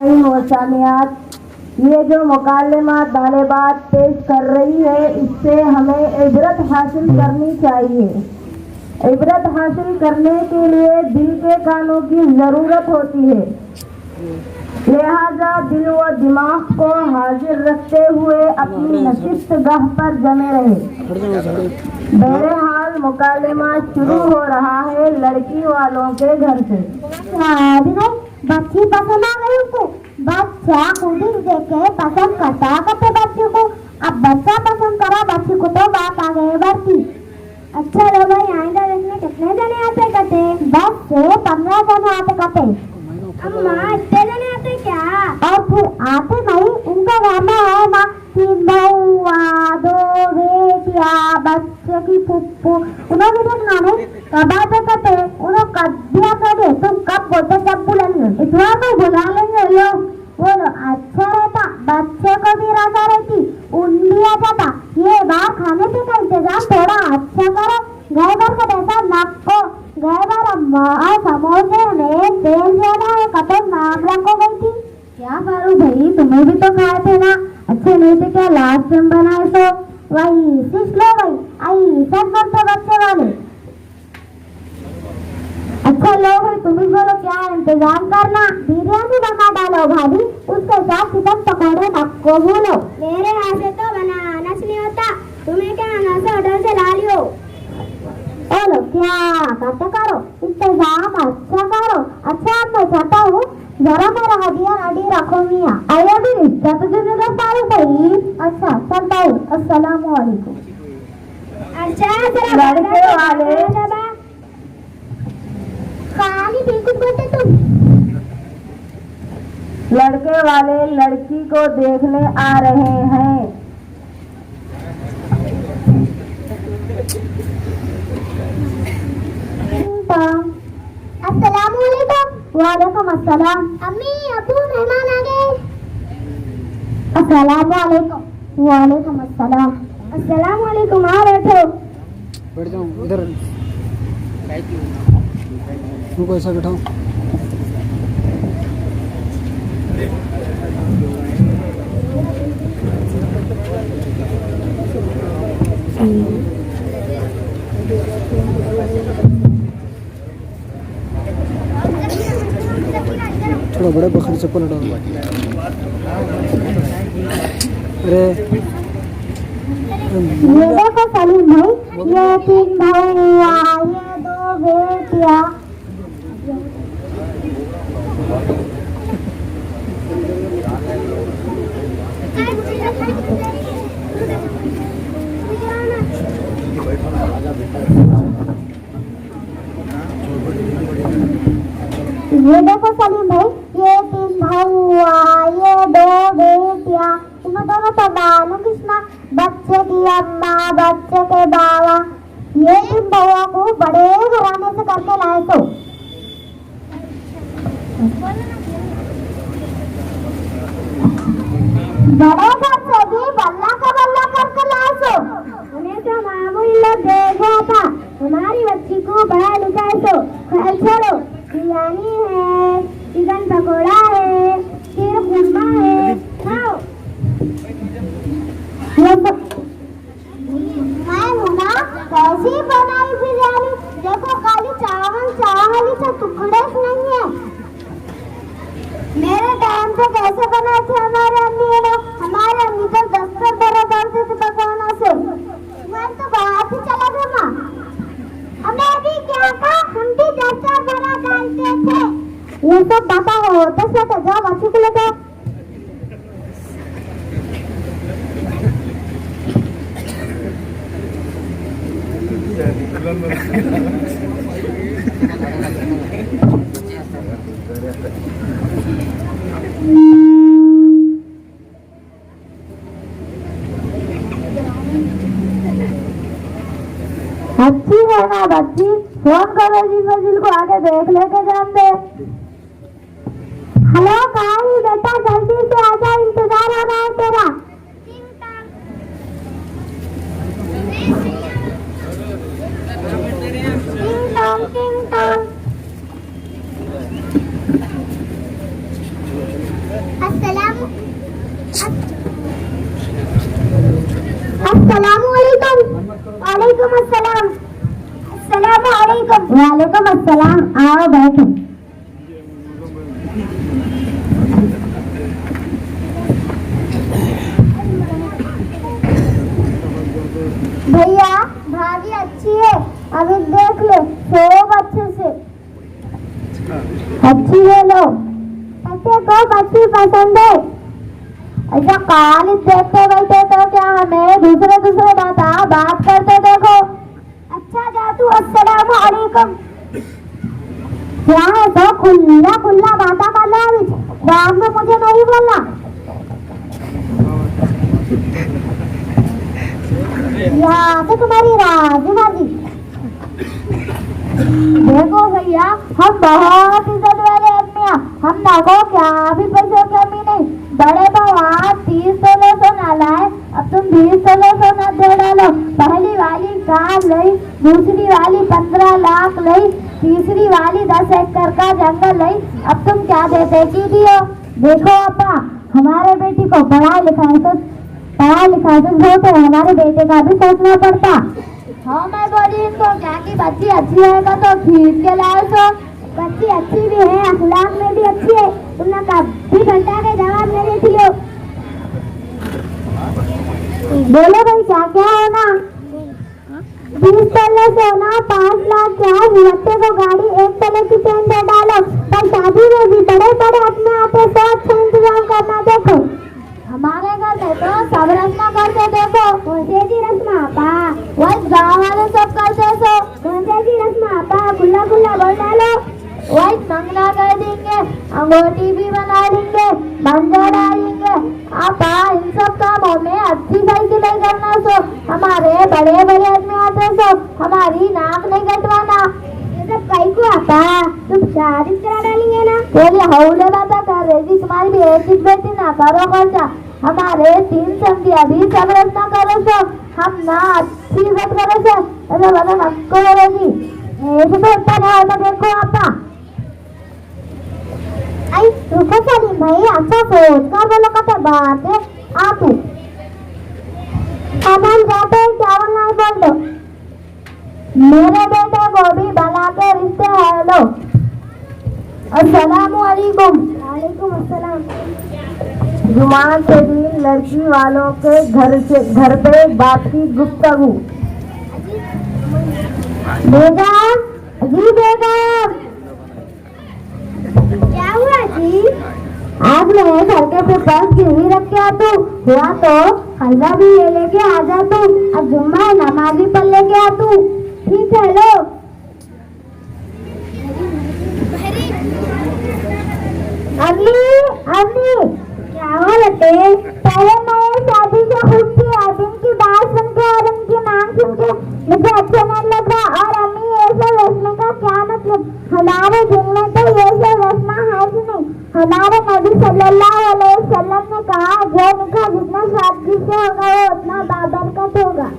वसानियात ये जो मुकालमा तालिबात पेश कर रही है, इससे हमें इबरत हासिल करनी चाहिए। इबरत हासिल करने के लिए दिल के कानों की ज़रूरत होती है, लिहाजा दिल व दिमाग को हाजिर रखते हुए अपनी नशिस्त गाह पर जमे रहे। बहरहाल मुकालमा शुरू हो रहा है लड़की वालों के घर से। बच्ची पसंद आ गई उसको, बच्चा खुद ही देखे पसंद करता करते बच्चे को। अब बच्चा पसंद करा बच्ची को तो बात आ गई बढ़ती। अच्छा लो भाई, आइंदा देखने कितने जने आते करते? 10 से 15 जने आते करते। अम्मा इतने जने आते क्या? और फिर आते नहीं, उनका गाना है ना, 3 बउआ 2 बेटिया बच्चे की फुप्पू, उन्होंने देखना नहीं कब आते करते। उन्होंने कब दिया करे तुम कब बोलते तब बुलाएंगे, इतना तो बुला लेंगे लोग। बोलो अच्छा रहता, बच्चे को भी रजा रहती, उन भी आ जाता। ये बार खाने पीने का इंतजाम थोड़ा अच्छा करो। गए बार का पैसा नाको, गए बार अम्मा समोसे में तेल ज्यादा है कतो नाम रखो गई थी। क्या करूं भाई, तुम्हें भी तो खाए थे ना, अच्छे नहीं थे क्या लास्ट टाइम बनाए तो वही सीख लो भाई। आई सब बोलते बच्चे वाले। अच्छा लो भाई, तुम ही बोलो क्या इंतजाम करना। बिरयानी बना डालो भाभी, उसके साथ चिकन पकौड़े नको भूलो। मेरे हाथ से तो बनाना नहीं होता, तुम्हें क्या आना से ऑर्डर से ला लियो। बोलो क्या करते करो, इंतजाम अच्छा करो। अच्छा अब मैं चाहता हूँ जरा मेरा हदिया रेडी रखो मियाँ। आया भी रिश्ता तुझे जरा सारे सही। अच्छा चलता हूँ, अस्सलाम वालेकुम। अच्छा लड़के वाले खाली बिल्कुल बोलते तुम। लड़के वाले लड़की को देखने आ रहे हैं। अस्सलाम वालेकुम। वालेकुम अस्सलाम। अम्मी अबू मेहमान आ गए। अस्सलाम वालेकुम। वालेकुम अस्सलाम। अस्सलाम वालेकुम। आ बैठो। बैठ जाओ इधर, तुमको ऐसा बैठाओ। थोड़ा बड़े बखरी चप्पल हटाओ। अरे ये देखो सलीम भाई, ये 3 भैया, ये 2 बेटिया। ये देखो सलीम भाई, ये 3 भैया, ये 2 बेटिया। इनमें दोनों तो बालू किस्मा, बच्चे की अम्मा बच्चे के बाबा। ये 3 भैया को बड़े घराने से करके लाए तो बड़े घर से भी बल्ला का बल्ला करके लाए तो उन्हें तो मामूली लोग देखा था। हमारी बच्ची को बड़ा लिखाए तो खैर छोड़ो। बिरयानी है, चिकन पकौड़ा है, खीर खुरमा है, खाओ। ये तो मैं मुना कैसी बनाई बिरयानी, देखो खाली चावल चावल ही तो टुकड़े नहीं है। मेरे टाइम पे कैसे बनाए थे हमारे अम्मी लोग, हमारे अम्मी तो 10 बड़ा डालते थे पकवाना से। मैं तो बाहर से चला गया माँ, हमें भी क्या था, हम भी 10 बड़ा डालते थे। ये सब पता हो तो सके जाओ बच्ची को लेकर। अच्छी है ना बच्ची, फोन करो जी फजील को, आगे देख लेके जान दे। हेलो काई बेटा, जल्दी से आ जा, इंतजार हो रहा है तेरा। टिंग टॉन्ग। वालेकुम अस्सलाम, आओ बैठो। भैया भाभी अच्छी है, अभी देख ले खूब अच्छे से। अच्छी है लो, अच्छे को अच्छी पसंद है। ऐसा काली देखते बैठे तो क्या हमें दूसरे बात करते देखो। अच्छा जातू, अस्सलाम वालेकुम। क्या है तो खुला बात कर लो, बाद में मुझे नहीं बोलना। यहाँ से तुम्हारी राजी मर्जी। देखो भैया, हम बहुत इज्जत वाले आदमी हैं, हम ना को क्या भी पैसे की कमी नहीं। बड़े भगवान 30 तोले सोना लाए, अब तुम 20 तोले सोना दे डालो। पहली वाली कार ली, दूसरी वाली 15 लाख ली, तीसरी वाली 10 एकड़ का जंगल ली, अब तुम क्या देते की दियो। देखो अपा, हमारे बेटी को पढ़ाई लिखाई तो बहुत है, हमारे बेटे का भी सोचना पड़ता। हाँ मैं बोली इनको क्या की बच्ची अच्छी है तो खींच के लाए तो। बच्ची अच्छी भी है, अखलाक में भी अच्छी है, तुमने कभी घंटा के जवाब नहीं दियो। बोलो भाई क्या क्या होना। 20 तले सोना, 5 लाख क्या, बच्चे को गाड़ी 1 तले की चेन दे डालो। पर शादी में भी बड़े अपने आते तो अच्छा इंतजाम करना। देखो हमारे घर में तो सब रस्मा करते, देखो कौन सी रस्मा आपा, वही गाँव वाले सब करते सो। कौन सी रस्मा आपा, खुला बोल डालो। वही मंगला कर देंगे, अंगूठी भी बना देंगे, मंजर डालेंगे। आपा इन सब कामों में अच्छी साइकिल नहीं करना सो। हमारे बड़े आदमी आते सो, हमारी नाक नहीं कटवाना। ये सब कहीं को आता, तुम शादी करा डालेंगे ना। बोले हौले बात कर रही थी, तुम्हारी भी एक चीज बेटी ना करो खर्चा। हमारे 3 समझिया भी सब रचना करो सो, हम ना अच्छी इज्जत करो सो। अरे बता नक्को करेगी ऐसे तो इतना नहीं होता। देखो आपा आई रुको सलीम भाई, अच्छा सोच कर बोलो कते बात है आप। अब हम जाते हैं, क्या बोलना है बोल दो। मेरे बेटे को भी भला के रिश्ते है लो। अस्सलाम वालेकुम। वालेकुम अस्सलाम। जुमा के दिन लड़की वालों के घर पे बात की गुफ्तगू। बेगम जी, बेगम क्या हुआ जी। आज मैं घर के पेपर्स गिरवी रख के आ तू, हुआ तो हलवा भी ये लेके आ जा तू। अब जुम्मा नमाज भी पढ़ लेके आ तू। ठीक है लो। अम्मी क्या हुआ बेटे। पहले मैं शादी से खुश थी, अब इनकी बात सुन के और इनकी मांग सुन के मुझे अच्छा नहीं लग रहा। और अम्मी ये सब रस्म का क्या मतलब, हमारे दिन में तो ये सब रस्म है ही नहीं। हमारे नबी सल्लल्लाहु अलैहि वसल्लम ने कहा, जो निकाह जितना सादगी से होगा वो उतना बाबरकत होगा।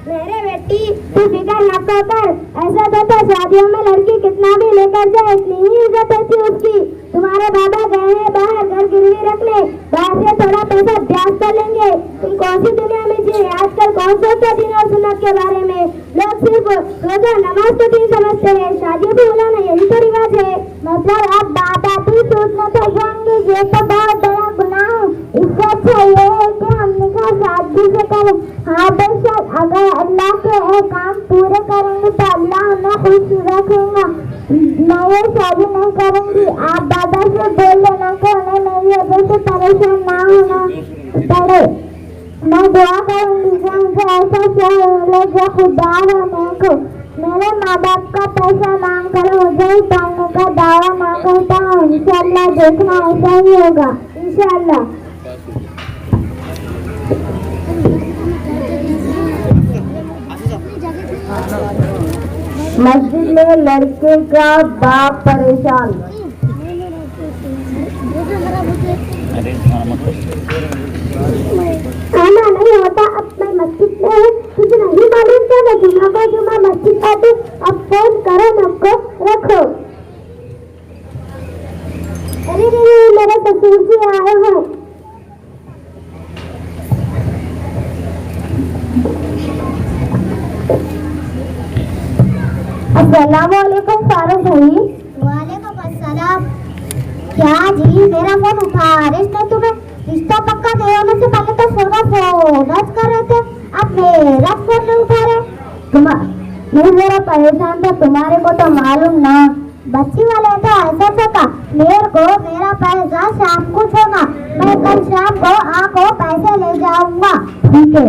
मेरे बेटी तू फिक्र न कर, ऐसा तो शादियों में लड़की कितना भी लेकर जाए इतनी ही इज्जत होती उसकी। तुम्हारे बाबा गए हैं बाहर, घर गिरवी रख ले, बाहर से थोड़ा पैसा ब्याज कर लेंगे। तुम कौन सी दुनिया में जी, आजकल कौन सोचता दिन और सुन्नत के बारे में। लोग सिर्फ रोजा नमाज तो नहीं समझते हैं, शादी भी बुलाना यही तो रिवाज है। मतलब अब बाबा भी सोचना तो जाएंगे, ये तो बहुत बड़ा गुनाह है। इससे अच्छा ये है कि हम निकाह सादगी से करें। हाँ बेशक अगर अल्लाह के काम पूरे करेंगे तो अल्लाह हमें खुश रखेगा। मैं ये शादी नहीं करूँगी, आप बाबा से बोल लेना कि उन्हें मेरी वजह से परेशान ना होना पड़े। मैं दुआ करूँगी कि मुझे ऐसा चाहिए जो खुदा होने को मेरे माँ बाप का पैसा मांग कर मुझे ही पालने का दावा ना करता हूँ। इंशाअल्लाह देखना ऐसा ही होगा, इंशाअल्लाह। मस्जिद में लड़के का बाप परेशान। खाना नहीं होता, अब मैं मस्जिद में हूँ, तुझे नहीं मालूम क्या। मैं जुम्मा को जुम्मा मस्जिद आती, अब फोन करो सबको रखो। अरे मेरे ससुर जी आए हैं। अस्सलामुअलैकुम फारूक भाई। वालेकुम अस्सलाम। क्या जी मेरा फोन उठा रहे थे तुम्हें? रिश्ता पक्का नहीं होने से पहले तो सोना फोन कर रहे थे, अब मेरा फोन नहीं उठा रहे। मैं जरा परेशान था, तुम्हारे को तो मालूम ना, बच्ची वाले तो ऐसा सका मेरे को मेरा पैसा शाम को छोड़ना, मैं कल शाम को आपको पैसे ले जाऊंगा। ठीक है।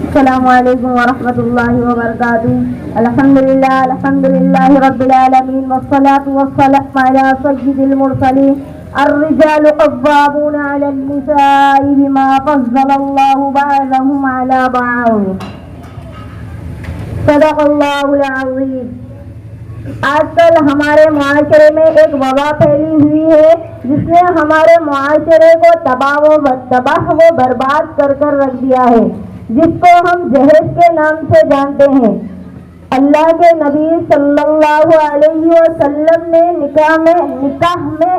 अस्सलामुअलैकुम वरहमतुल्लाहि वबरकातुहू। अल्हम्दुलिल्लाहि रब्बिल आलमीन वस्सलातु वस्सलामु अला सय्यिदिल मुरसलीन। अर्रिजालु क़व्वामूना अलन निसाइ बिमा फ़ज़्ज़लल्लाहु बअदहुम अला बअद। सदक़ल्लाहुल अज़ीम। आजकल हमारे मुआशरे में एक वबा फैली हुई है जिसने हमारे मुआशरे को तबाह व बर्बाद कर रख दिया है, जिसको हम जहेज के नाम से जानते हैं। अल्लाह के नबी सल्लल्लाहु अलैहि वसल्लम ने निकाह में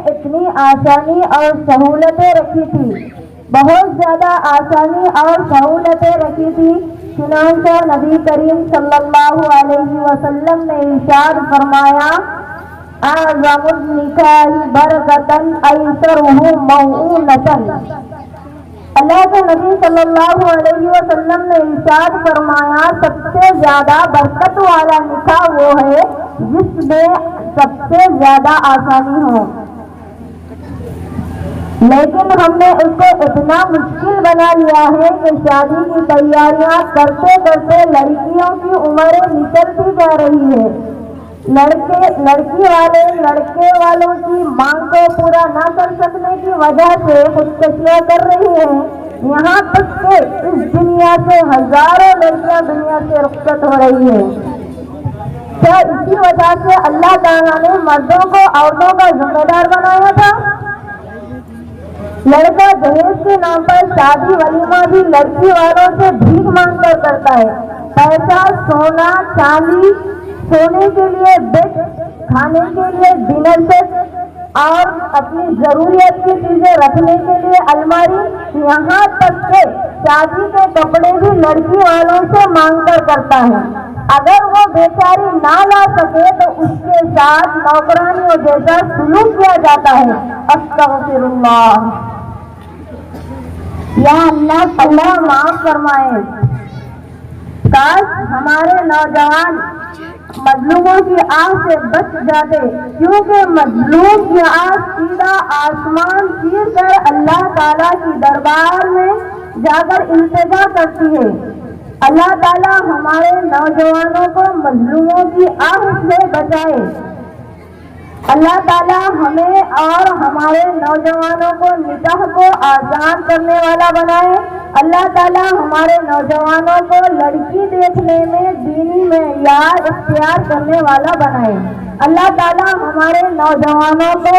इतनी आसानी और सहूलतें रखी थी, बहुत ज़्यादा आसानी और सहूलतें रखी थी। चुनांचे नबी करीम सल्लल्लाहु अलैहि वसल्लम ने इरशाद फरमाया, आज़मुन निकाही बरकतन ऐसरुहु मऊनतन। अल्लाह के नबी सल्लल्लाहु अलैहि वसल्लम ने इरशाद फरमाया, सबसे ज्यादा बरकत वाला निकाह वो है जिसमें सबसे ज्यादा आसानी हो। लेकिन हमने उसको इतना मुश्किल बना लिया है कि शादी की तैयारियां करते करते लड़कियों की उम्र निकलती जा रही है। लड़की वाले लड़के वालों की मांग को पूरा न कर सकने की वजह से खुदकुशियां कर रही हैं। यहाँ तक कि इस दुनिया से हजारों लड़कियां दुनिया से रुखसत हो रही है। क्या इसी वजह से अल्लाह ताला ने मर्दों को औरतों का जिम्मेदार बनाया था? लड़का दहेज के नाम पर शादी वलीमा भी लड़की वालों से भीख मांग कर करता है। पैसा, सोना, चांदी, सोने के लिए बेड, खाने के लिए डिनर सेट और अपनी जरूरियत की चीजें रखने के लिए अलमारी, यहाँ तक के शादी के कपड़े भी लड़की वालों से मांग कर करता है। अगर वो बेचारी ना ला सके तो उसके साथ नौकरानियों जैसा सुलूक किया जाता है। अस्तगफिरुल्लाह। या अल्लाह माफ फरमाए। काश हमारे नौजवान मजलूमों की आग से बच जाते, क्योंकि मजलूम की आग सीधा आसमान चीर कर अल्लाह ताला की दरबार में जाकर इल्तिजा करती है। अल्लाह ताला हमारे नौजवानों को मजलूमों की आग से बचाए। अल्लाह ताला हमें और हमारे नौजवानों को निकाह को आसान करने वाला बनाए। अल्लाह ताला हमारे नौजवानों को लड़की देखने में दीनी मेयार इख्तियार करने वाला बनाए। अल्लाह ताला हमारे नौजवानों को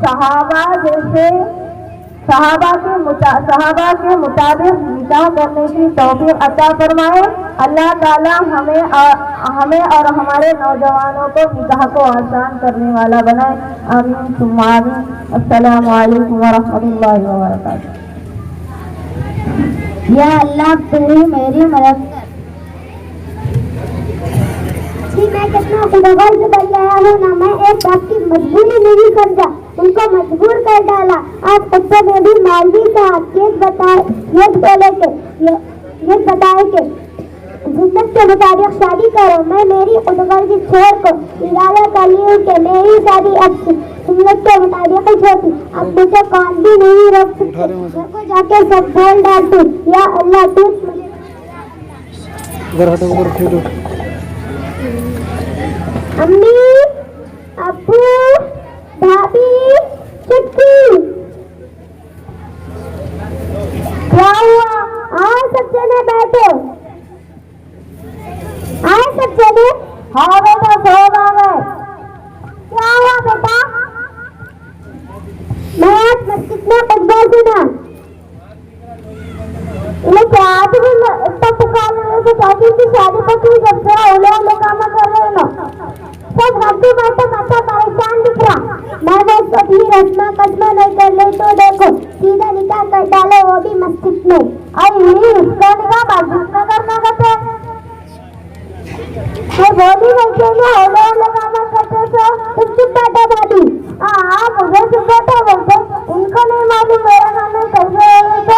सहाबा के मुताबिक निकाह करने की तौफीक अता फरमाए। अल्लाह ताला हमें और हमारे नौजवानों को निकाह को आसान करने वाला बनाए। आमीन सुम्मा आमीन। अस्सलामु अलैकुम वरहमतुल्लाहि वबरकातुहू। या अल्लाह तेरी मेरी मदद जी, मैं कितना खुदागर से बन गया हूँ ना, मैं एक बात की मजबूरी नहीं समझा, उनको मजबूर कर डाला। आज कुत्ते में भी मालवी साहब ये बताए कि जिन्नत के मुताबिक शादी करो। मैं मेरी खुदगर्जी छोड़ को इरादा कर ली हूँ कि मेरी शादी अब सुन्नत के मुताबिक ही होती। अब मुझे कौन भी नहीं रोक सकते। घर को जाके सब बोल डाल दूँ, या अल्लाह तू अम्मी, अब्बू, भाभी, चुटकी, क्या हुआ? आओ सब जने बैठो। आए सब जने? हाँ बेटा, सब आ गए। क्या हुआ बेटा? मैं आज मस्जिद में खुतबा सुना। इन्हें क्या इतना पुकार रहे थे चाची की शादी पकी जब से ओले कामा कर रहे ना, सब हफ्ते बैठे बच्चा परेशान दिख रहा। मैंने कभी रस्मा कस्मा नहीं कर ले तो देखो सीधा निकाह कर डालो, वो भी मस्जिद में। आई इसका निकाह मस्जिद में करना कहते। मैं बोली बच्चे ने होले होले काम करते तो तुम चुप बैठो दादी। मुझे चुप बैठो बोलते, इनको नहीं मालूम मेरा काम कैसे है। तो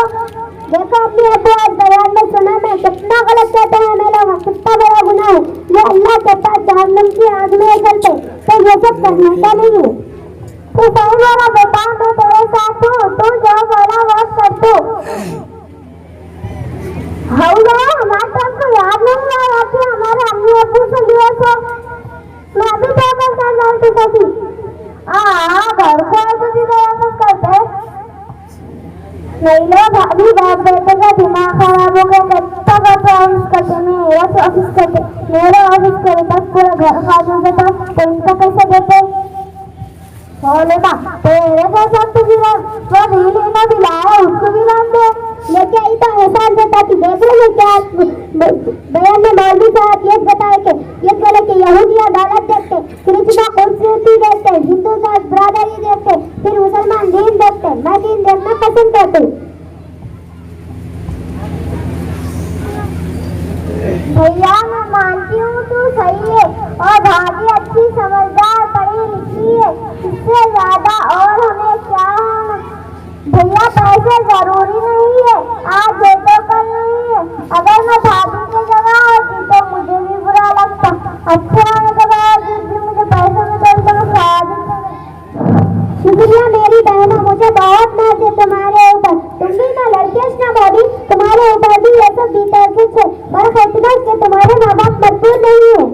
देखो अपनी अबू आज बयान में सुना मैं कितना गलत कहते हैं मेरा कितना बड़ा गुनाह है। ये अल्लाह के पास जहन्नम की आग में चलते तो ये सब करने का नहीं है। तो सही मेरा बेटा मैं तेरे साथ हूँ, तू जो बोला वो कर तू। हमारे पास को याद नहीं आया कि हमारे अम्मी अबू से लिया तो मैं भी वापस कर जाती थी। घर को तो सीधे वापस करते नहीं लो भाभी, बाप बेटे का दिमाग खराब हो गया। कितना करते ऑफिस करते, मेरा तो ऑफिस करते, मेरा ऑफिस करे तक पूरा घर खा जाते तो इनको कैसे देते बोले ना तेरे जैसा तो भी वो रील ना दिलाया उसको भी नाम दे लेके आई तो एहसान देता कि देख रहे हैं क्या बयान में मौलवी साहब ये बताए कि ये बोले कि यहूदी अदालत देखते, कृष्णा खूबसूरती देखते, हिंदू का बरादरी देखते, फिर मुसलमान दीन देखते। मैं दीन देखना पसंद करती हूँ। भैया मैं मानती हूँ तू सही है और भाभी अच्छी समझदार पढ़ी लिखी है, इससे ज्यादा और हमें क्या। भैया पैसे जरूरी नहीं है, आज दे तो कल नहीं है। अगर मैं भाभी की जगह होती तो मुझे भी बुरा लगता। अच्छा होने के बाद जिस दिन मुझे पैसे मिले तो मैं शादी। शुक्रिया मेरी बहनों, मुझे बहुत नाज है तुम्हारे ऊपर। तुम भी ना लड़के ना बोली, तुम्हारे ऊपर भी ये सब बीते कुछ है। बड़ा इतना कि तुम्हारे माँ बाप मजबूर नहीं है।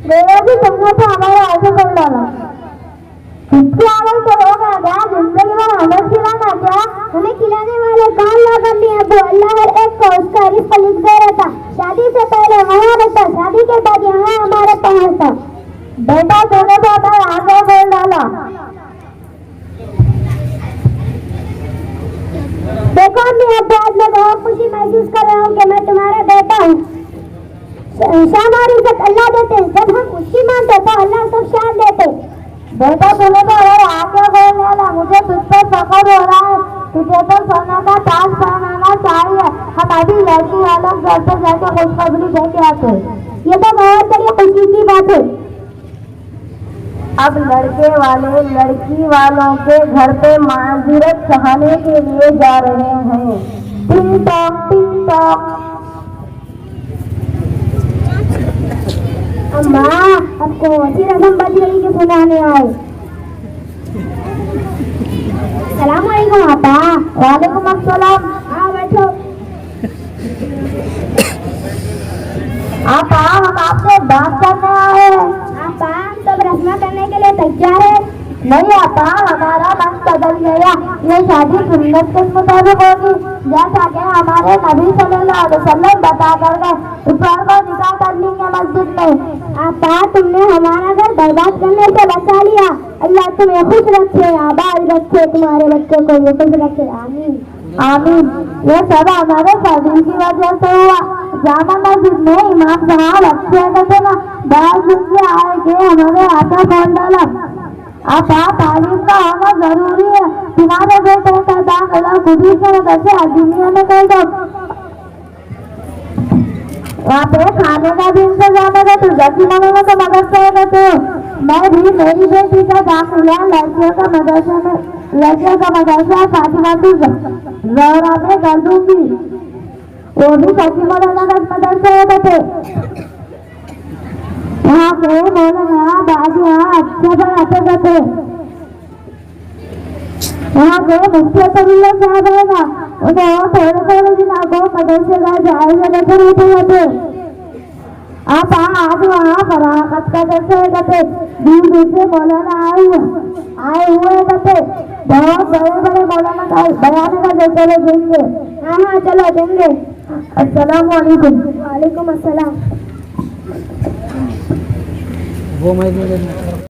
मेरा भी तुमने तो हमारे आगे कर डाला। कितनी आवाज तो होगा क्या जिंदगी में हमें खिलाना क्या? हमें खिलाने वाले कौन लोग अम्मी अबू? अल्लाह हर एक को उसका रिस्क लिख दे रहा था। शादी से पहले वहाँ रहता, शादी के बाद यहाँ हमारे पास था। बेटा दोनों को अगर आगे बोल डाला। देखो अम्मी अबू आज मैं बहुत खुशी महसूस कर रहा हूँ कि मैं तुम्हारा बेटा हूँ। शान और इज्जत अल्लाह देते, जब हम उसकी मानते तो अल्लाह सब शान देते। बेटा तुम्हें तो और आगे बोल लेना, मुझे तुझ पर फख्र हो रहा है। तुझे तो सोने का ताज पहनाना चाहिए। हम अभी लड़की वालों घर पर जाकर खुशखबरी दे के आते। ये तो बहुत बड़ी खुशी की बात है। अब लड़के वाले लड़की वालों के घर पे माजूरत चाहने के लिए जा रहे हैं। Tick tock tick tock. अम्मा अब कौन सी रस्म बज रही के सुनाने आए? सलाम अलैकुम आपा। वालेकुम अस्सलाम। हाँ बैठो। आपा हम आपसे बात करने आए हैं। आपा हम सब रस्म करने के लिए तैयार है। नहीं आपा हमारा मन बदल गया। ये शादी सुन्नत के मुताबिक होगी, जैसा कि हमारे नबी सल्लल्लाहु अलैहि वसल्लम बता कर गए। इस को निकाह कर लेंगे मस्जिद में। आपा तुमने हमारा घर बर्बाद करने से बचा लिया। अल्लाह तुम्हें खुश रखे, आबाद रखे, तुम्हारे बच्चों को भी खुश रखे। आमीन आमीन। ये सब हमारे फजल की वजह से हुआ। जामा मस्जिद में इमाम साहब अच्छे कहते ना, 10 दिन के आए के हमारे हाथा खोल डाला। आप तालीम का होना जरूरी है। तुम्हारे बेटे का दाखिला खुद ही से कैसे दुनिया में कर दो। वहाँ पे खाने का भी इंतजाम है, तो जैसी महीने तो मदद करेगा। तो मैं भी मेरी बेटी का दाखिला लड़कियों का मदरसा फातिमा ज़हरा में कर दूंगी। वो भी सची मदरसा थे। वहाँ पे मौलाना बाजियाँ अच्छे पढ़ाते थे। वहाँ पे मुफ्ती तबीला साहब रहेगा, उन्हें थोड़े दिन आपको मदरसे का जायजा लेकर रहते थे। आप आज वहाँ फरागत का दर्शे करते, दूर दूर से मौलाना आए हुए थे। बहुत बड़े बड़े मौलाना का बयान का दर्शे देंगे। हाँ चलो देंगे। अस्सलाम वालेकुम। वालेकुम अस्सलाम। वो मैं